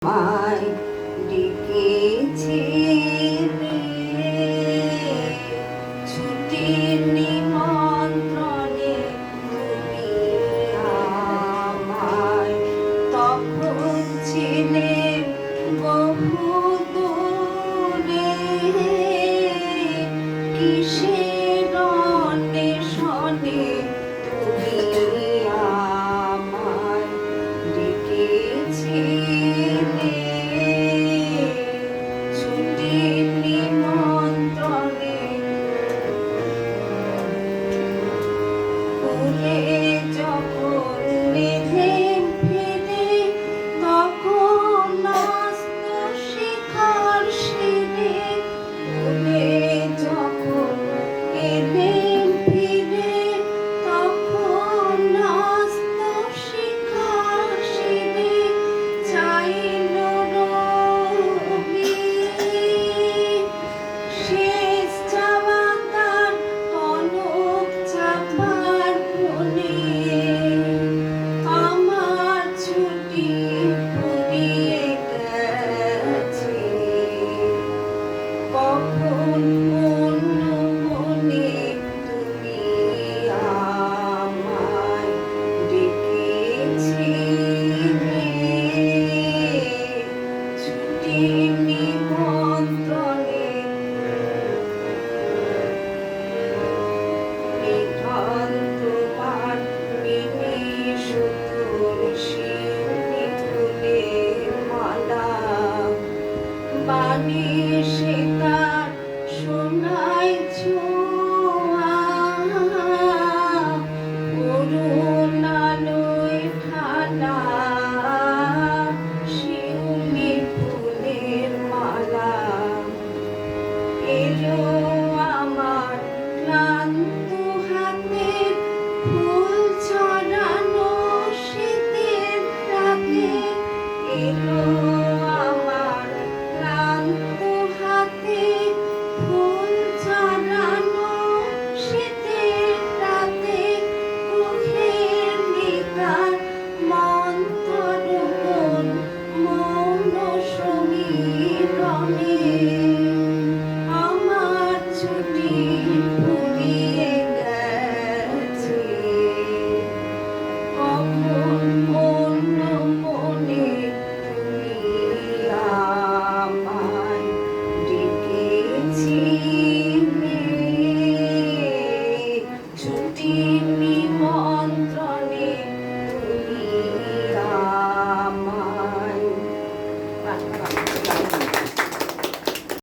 আমায় ডেকেছিলে ছুটির নিমন্ত্রণে তুমি আমায় তখন ছিলে বহু দূরে কিসের অন্বেষণে তুমি আমায় ডেকেছিলে ছুটির নিমন্ত্রণে ভুলে যখন এলেম ফিরে তখন অস্ত শিখার শিরে ভুলে যখন এলেম ফিরে তখন অস্ত শিখার শিরে চাইল রবি শেষ যাওয়া তার কনক চাপার কোণে আমার ছুটি ফুরিয়ে গেছে কখন অন্য মনে তুমি আমায় ডেকেছিলে ছুটির নিমন্ত্রণে নিধন তোমার নিমিষ তুলসী ফুলের মালা বানিশে তার সোনায় ছোঁয়া করুণালয় ঠালা শিউলি ফুলের মালা এলো আমার ক্লান্ত হাতের ফুল ছড়ানো শীতের রাতে এলো আমার ক্লান্ত হাতে ফুল ছড়ানো শীতের রাতে মুখের নিকার মন্থর কোন মৌন সমীরণে আমার ছুটি ফুরিয়ে গেছে কখন অন্য মনে তুমি আমায় ডেকেছিলে ছুটির নিমন্ত্রণে তুমি আমায়